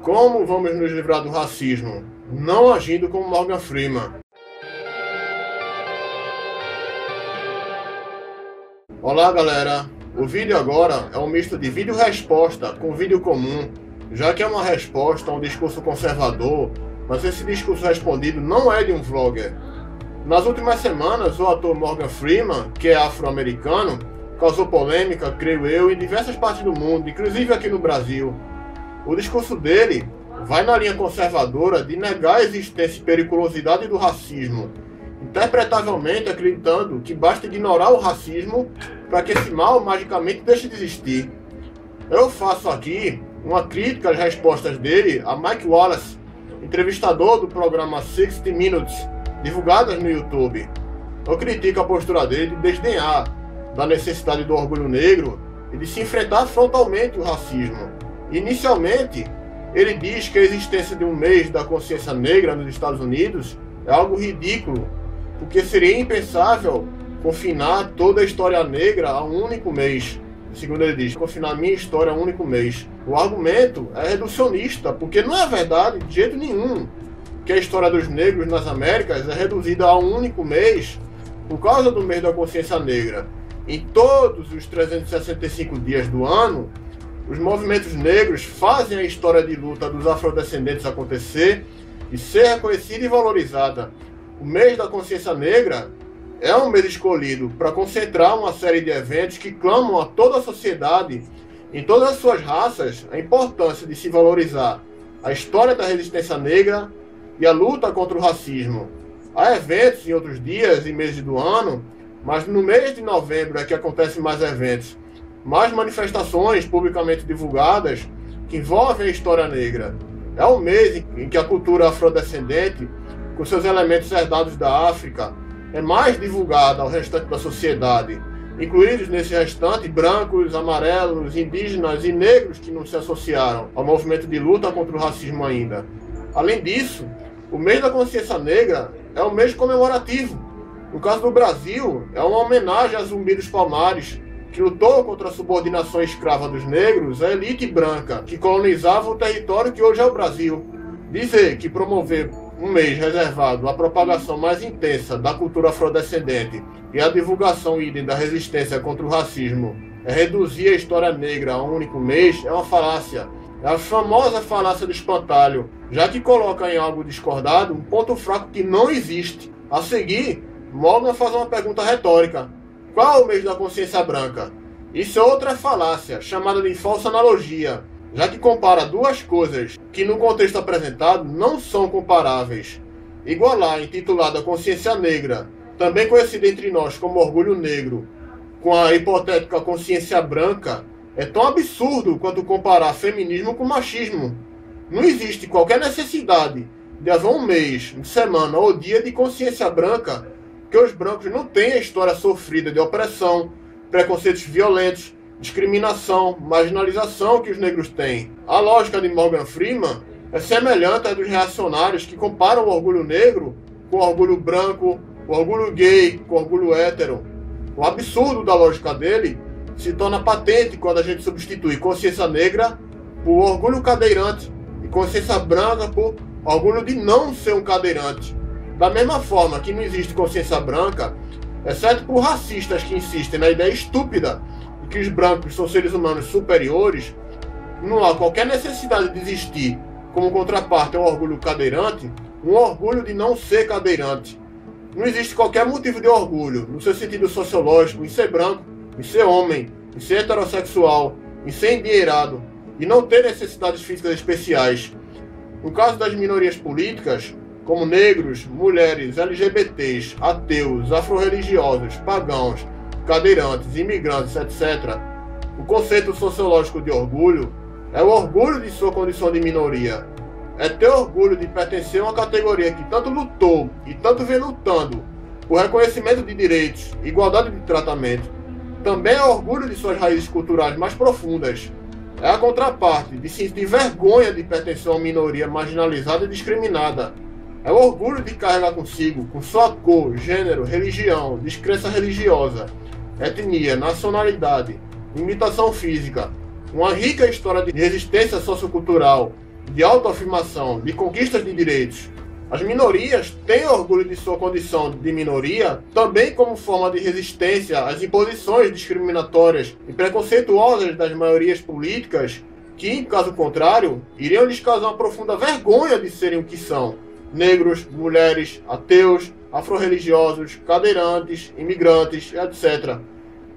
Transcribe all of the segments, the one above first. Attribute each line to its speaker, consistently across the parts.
Speaker 1: Como vamos nos livrar do racismo? Não agindo como Morgan Freeman. Olá galera, o vídeo agora é um misto de vídeo-resposta com vídeo comum, já que é uma resposta a um discurso conservador, mas esse discurso respondido não é de um vlogger. Nas últimas semanas, o ator Morgan Freeman, que é afro-americano, causou polêmica, creio eu, em diversas partes do mundo, inclusive aqui no Brasil. O discurso dele vai na linha conservadora de negar a existência e periculosidade do racismo, interpretavelmente acreditando que basta ignorar o racismo para que esse mal magicamente deixe de existir. Eu faço aqui uma crítica às respostas dele a Mike Wallace, entrevistador do programa 60 Minutes, divulgadas no YouTube. Eu critico a postura dele de desdenhar da necessidade do orgulho negro e de se enfrentar frontalmente o racismo. Inicialmente, ele diz que a existência de um mês da consciência negra nos Estados Unidos é algo ridículo, porque seria impensável confinar toda a história negra a um único mês. Segundo ele diz, confinar minha história a um único mês. O argumento é reducionista, porque não é verdade de jeito nenhum que a história dos negros nas Américas é reduzida a um único mês por causa do mês da consciência negra. Em todos os 365 dias do ano, os movimentos negros fazem a história de luta dos afrodescendentes acontecer e ser reconhecida e valorizada. O mês da consciência negra é um mês escolhido para concentrar uma série de eventos que clamam a toda a sociedade, em todas as suas raças, a importância de se valorizar a história da resistência negra e a luta contra o racismo. Há eventos em outros dias e meses do ano, mas no mês de novembro é que acontecem mais eventos, mais manifestações publicamente divulgadas que envolvem a história negra. É o mês em que a cultura afrodescendente, com seus elementos herdados da África, é mais divulgada ao restante da sociedade, incluídos nesse restante brancos, amarelos, indígenas e negros que não se associaram ao movimento de luta contra o racismo ainda. Além disso, o mês da consciência negra é um mês comemorativo. No caso do Brasil, é uma homenagem a Zumbi dos Palmares, que lutou contra a subordinação escrava dos negros à elite branca, que colonizava o território que hoje é o Brasil. Dizer que promover um mês reservado à propagação mais intensa da cultura afrodescendente e à divulgação idem da resistência contra o racismo é reduzir a história negra a um único mês é uma falácia. É a famosa falácia do espantalho, já que coloca em algo discordado um ponto fraco que não existe. A seguir, Morgan faz uma pergunta retórica: qual é o mês da consciência branca? Isso é outra falácia, chamada de falsa analogia, já que compara duas coisas que no contexto apresentado não são comparáveis. Igualar, intitulada Consciência Negra, também conhecida entre nós como Orgulho Negro, com a hipotética consciência branca, é tão absurdo quanto comparar feminismo com machismo. Não existe qualquer necessidade de haver um mês, semana ou dia de consciência branca, que os brancos não têm a história sofrida de opressão, preconceitos violentos, discriminação, marginalização que os negros têm. A lógica de Morgan Freeman é semelhante à dos reacionários que comparam o orgulho negro com o orgulho branco, o orgulho gay com o orgulho hétero. O absurdo da lógica dele se torna patente quando a gente substitui consciência negra por orgulho cadeirante e consciência branca por orgulho de não ser um cadeirante. Da mesma forma que não existe consciência branca, exceto por racistas que insistem na ideia estúpida de que os brancos são seres humanos superiores, não há qualquer necessidade de existir como contraparte ao orgulho cadeirante, um orgulho de não ser cadeirante. Não existe qualquer motivo de orgulho, no seu sentido sociológico, em ser branco, em ser homem, em ser heterossexual, em ser endinheirado e não ter necessidades físicas especiais. No caso das minorias políticas, como negros, mulheres, LGBTs, ateus, afro-religiosos, pagãos, cadeirantes, imigrantes, etc., o conceito sociológico de orgulho é o orgulho de sua condição de minoria. É ter orgulho de pertencer a uma categoria que tanto lutou e tanto vem lutando por reconhecimento de direitos, igualdade de tratamento. Também é orgulho de suas raízes culturais mais profundas. É a contraparte de sentir vergonha de pertencer a uma minoria marginalizada e discriminada. É o orgulho de carregar consigo, com sua cor, gênero, religião, descrença religiosa, etnia, nacionalidade, limitação física, uma rica história de resistência sociocultural de autoafirmação, de conquistas de direitos. As minorias têm orgulho de sua condição de minoria, também como forma de resistência às imposições discriminatórias e preconceituosas das maiorias políticas, que, em caso contrário, iriam lhes causar uma profunda vergonha de serem o que são: negros, mulheres, ateus, afro-religiosos, cadeirantes, imigrantes, etc.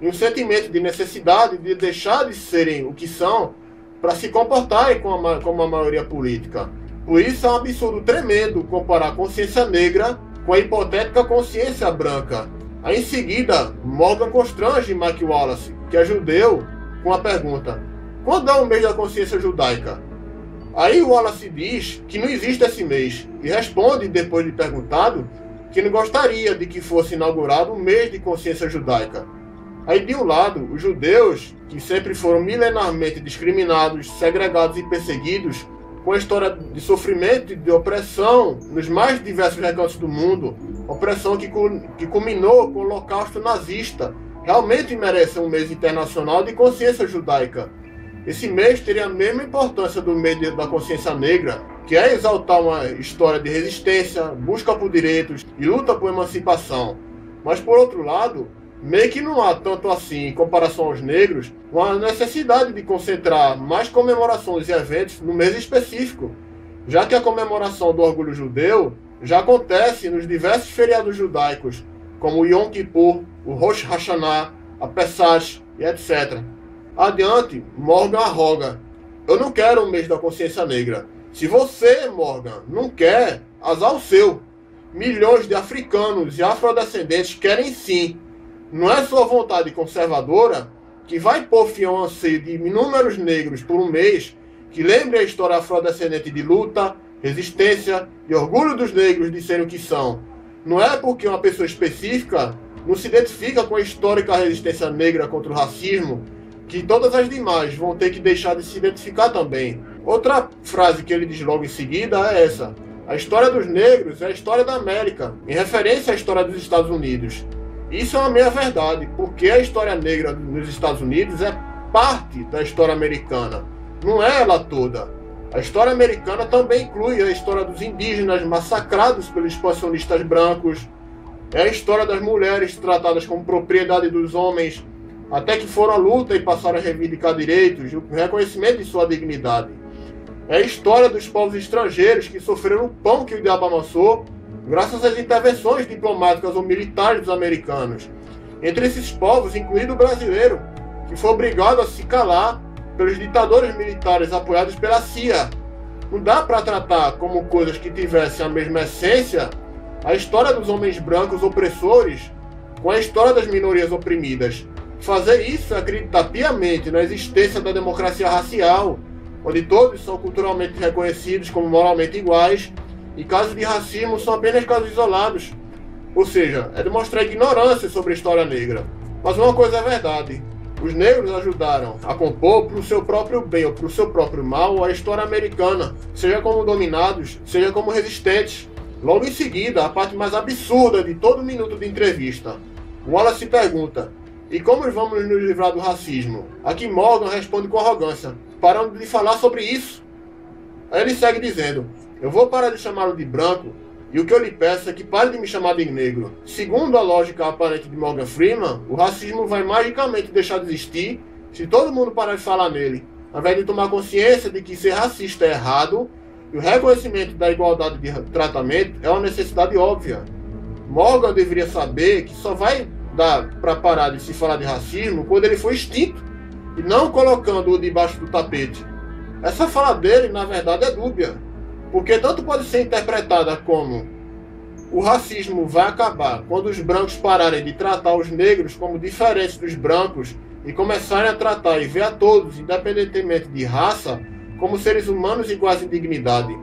Speaker 1: E um sentimento de necessidade de deixar de serem o que são para se comportarem como a maioria política. Por isso é um absurdo tremendo comparar a consciência negra com a hipotética consciência branca. Aí em seguida, Morgan constrange Mike Wallace, que é judeu, com a pergunta: quando é o mês da consciência judaica? Aí Wallace diz que não existe esse mês, e responde, depois de perguntado, que não gostaria de que fosse inaugurado um mês de consciência judaica. Aí de um lado, os judeus, que sempre foram milenarmente discriminados, segregados e perseguidos, com a história de sofrimento e de opressão nos mais diversos recantos do mundo, opressão que culminou com o Holocausto nazista, realmente merece um mês internacional de consciência judaica. Esse mês teria a mesma importância do mês da consciência negra, que é exaltar uma história de resistência, busca por direitos e luta por emancipação. Mas por outro lado, meio que não há tanto assim, em comparação aos negros, uma necessidade de concentrar mais comemorações e eventos no mês específico, já que a comemoração do orgulho judeu já acontece nos diversos feriados judaicos, como o Yom Kippur, o Rosh Hashanah, a Pesach e etc. Adiante, Morgan arroga: eu não quero o mês da consciência negra. Se você, Morgan, não quer, azar o seu. Milhões de africanos e afrodescendentes querem sim. Não é sua vontade conservadora que vai pôr fim ao anseio de inúmeros negros por um mês que lembre a história afrodescendente de luta, resistência e orgulho dos negros de serem o que são. Não é porque uma pessoa específica não se identifica com a histórica resistência negra contra o racismo que todas as demais vão ter que deixar de se identificar também. Outra frase que ele diz logo em seguida é essa: a história dos negros é a história da América, em referência à história dos Estados Unidos. Isso é uma meia-verdade, porque a história negra nos Estados Unidos é parte da história americana, não é ela toda. A história americana também inclui a história dos indígenas massacrados pelos expansionistas brancos, é a história das mulheres tratadas como propriedade dos homens, até que foram à luta e passaram a reivindicar direitos e o reconhecimento de sua dignidade. É a história dos povos estrangeiros que sofreram o pão que o diabo amassou, graças às intervenções diplomáticas ou militares dos americanos. Entre esses povos, incluído o brasileiro, que foi obrigado a se calar pelos ditadores militares apoiados pela CIA. Não dá para tratar como coisas que tivessem a mesma essência a história dos homens brancos opressores com a história das minorias oprimidas. Fazer isso é acreditar piamente na existência da democracia racial, onde todos são culturalmente reconhecidos como moralmente iguais, e casos de racismo são apenas casos isolados. Ou seja, é demonstrar ignorância sobre a história negra. Mas uma coisa é verdade: os negros ajudaram a compor para o seu próprio bem ou para o seu próprio mal a história americana, seja como dominados, seja como resistentes. Logo em seguida, a parte mais absurda de todo minuto de entrevista, Wallace pergunta: e como vamos nos livrar do racismo? Aqui Morgan responde com arrogância: parando de falar sobre isso. Aí ele segue dizendo: eu vou parar de chamá-lo de branco, e o que eu lhe peço é que pare de me chamar de negro. Segundo a lógica aparente de Morgan Freeman, o racismo vai magicamente deixar de existir se todo mundo parar de falar nele, ao invés de tomar consciência de que ser racista é errado, e o reconhecimento da igualdade de tratamento é uma necessidade óbvia. Morgan deveria saber que só vai dar para parar de se falar de racismo quando ele for extinto, e não colocando-o debaixo do tapete. Essa fala dele, na verdade, é dúbia, porque tanto pode ser interpretada como: o racismo vai acabar quando os brancos pararem de tratar os negros como diferentes dos brancos e começarem a tratar e ver a todos, independentemente de raça, como seres humanos iguais em dignidade.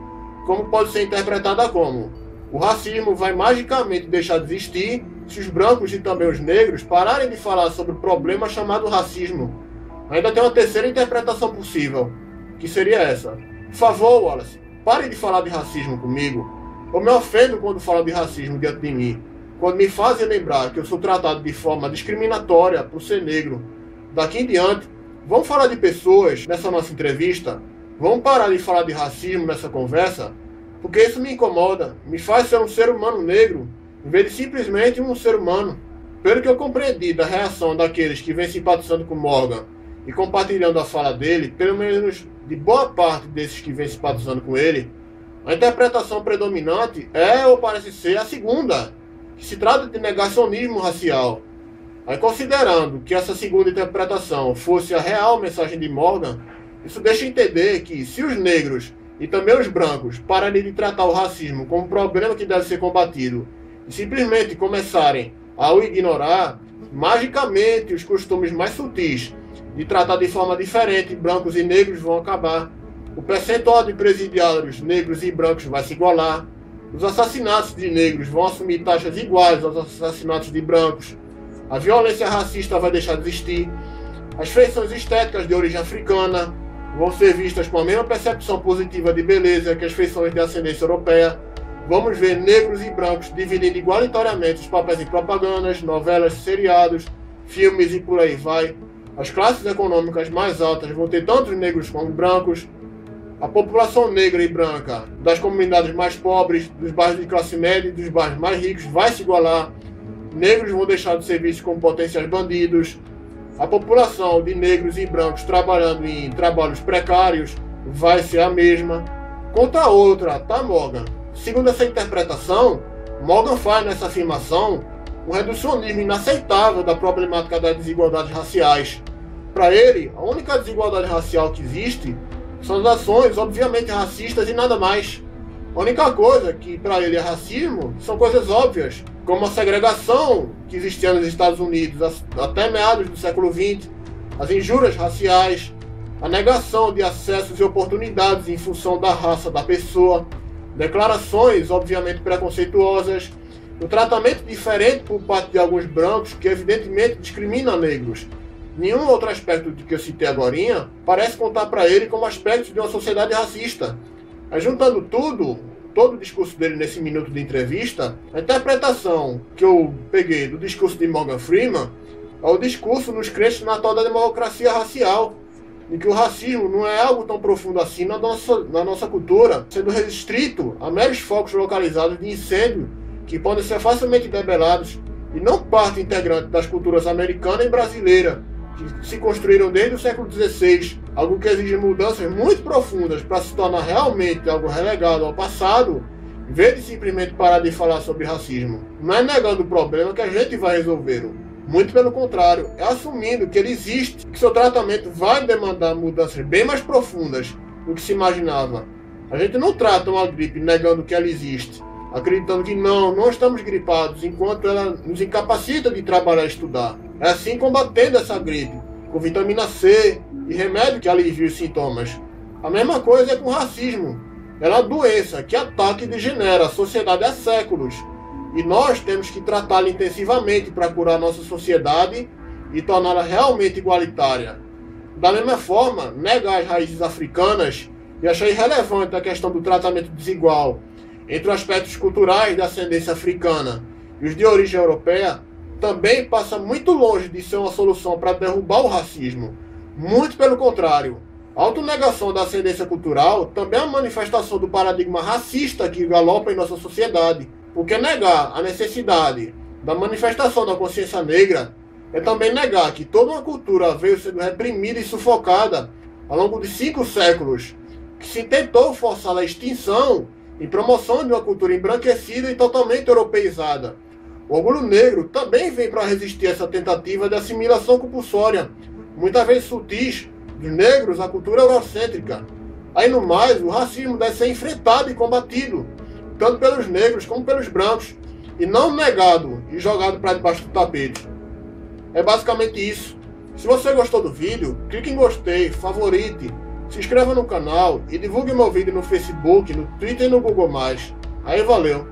Speaker 1: Como pode ser interpretada como: o racismo vai magicamente deixar de existir se os brancos e também os negros pararem de falar sobre o problema chamado racismo. Ainda tem uma terceira interpretação possível, que seria essa: por favor, Wallace, pare de falar de racismo comigo. Eu me ofendo quando falam de racismo diante de mim, quando me fazem lembrar que eu sou tratado de forma discriminatória por ser negro. Daqui em diante, vamos falar de pessoas nessa nossa entrevista. Vamos parar de falar de racismo nessa conversa, porque isso me incomoda, me faz ser um ser humano negro, em vez de simplesmente um ser humano. Pelo que eu compreendi da reação daqueles que vêm simpatizando com Morgan e compartilhando a fala dele, pelo menos de boa parte desses que vêm simpatizando com ele, a interpretação predominante é ou parece ser a segunda, que se trata de negacionismo racial. Aí, considerando que essa segunda interpretação fosse a real mensagem de Morgan, isso deixa entender que, se os negros e também os brancos pararem de tratar o racismo como um problema que deve ser combatido e simplesmente começarem a o ignorar, magicamente os costumes mais sutis de tratar de forma diferente brancos e negros vão acabar, o percentual de presidiários negros e brancos vai se igualar, os assassinatos de negros vão assumir taxas iguais aos assassinatos de brancos, a violência racista vai deixar de existir, as feições estéticas de origem africana vão ser vistas com a mesma percepção positiva de beleza que as feições de ascendência europeia. Vamos ver negros e brancos dividindo igualitariamente os papéis em propagandas, novelas, seriados, filmes e por aí vai. As classes econômicas mais altas vão ter tanto negros como brancos. A população negra e branca das comunidades mais pobres, dos bairros de classe média e dos bairros mais ricos vai se igualar. Negros vão deixar de ser vistos como potenciais bandidos. A população de negros e brancos trabalhando em trabalhos precários vai ser a mesma. Quanto a outra, tá, Morgan? Segundo essa interpretação, Morgan faz nessa afirmação um reducionismo inaceitável da problemática das desigualdades raciais. Para ele, a única desigualdade racial que existe são as ações obviamente racistas e nada mais. A única coisa que para ele é racismo são coisas óbvias, como a segregação que existia nos Estados Unidos até meados do século XX, as injúrias raciais, a negação de acessos e oportunidades em função da raça da pessoa, declarações obviamente preconceituosas, o tratamento diferente por parte de alguns brancos que evidentemente discrimina negros. Nenhum outro aspecto do que eu citei agorinha parece contar para ele como aspectos de uma sociedade racista. Mas juntando tudo, todo o discurso dele nesse minuto de entrevista, a interpretação que eu peguei do discurso de Morgan Freeman é o discurso nos crentes na tal da democracia racial, em que o racismo não é algo tão profundo assim na nossa cultura, sendo restrito a meros focos localizados de incêndio que podem ser facilmente debelados e não parte integrante das culturas americana e brasileira, que se construíram desde o século XVI, algo que exige mudanças muito profundas para se tornar realmente algo relegado ao passado, em vez de simplesmente parar de falar sobre racismo. Não é negando o problema que a gente vai resolvê-lo. Muito pelo contrário, é assumindo que ele existe, que seu tratamento vai demandar mudanças bem mais profundas do que se imaginava. A gente não trata uma gripe negando que ela existe, acreditando que não estamos gripados, enquanto ela nos incapacita de trabalhar e estudar. É assim combatendo essa gripe, com vitamina C e remédio que alivia os sintomas. A mesma coisa é com o racismo. Ela é uma doença que ataca e degenera a sociedade há séculos. E nós temos que tratá-la intensivamente para curar nossa sociedade e torná-la realmente igualitária. Da mesma forma, negar as raízes africanas e achar irrelevante a questão do tratamento desigual entre os aspectos culturais da ascendência africana e os de origem europeia também passa muito longe de ser uma solução para derrubar o racismo. Muito pelo contrário. A autonegação da ascendência cultural também é uma manifestação do paradigma racista que galopa em nossa sociedade. Porque negar a necessidade da manifestação da consciência negra é também negar que toda uma cultura veio sendo reprimida e sufocada ao longo de 5 séculos, que se tentou forçar a extinção em promoção de uma cultura embranquecida e totalmente europeizada. O orgulho negro também vem para resistir a essa tentativa de assimilação compulsória, muitas vezes sutis, dos negros à cultura eurocêntrica. Aí no mais, o racismo deve ser enfrentado e combatido, tanto pelos negros como pelos brancos, e não negado e jogado para debaixo do tapete. É basicamente isso. Se você gostou do vídeo, clique em gostei, favorite, se inscreva no canal e divulgue meu vídeo no Facebook, no Twitter e no Google+. Aí valeu!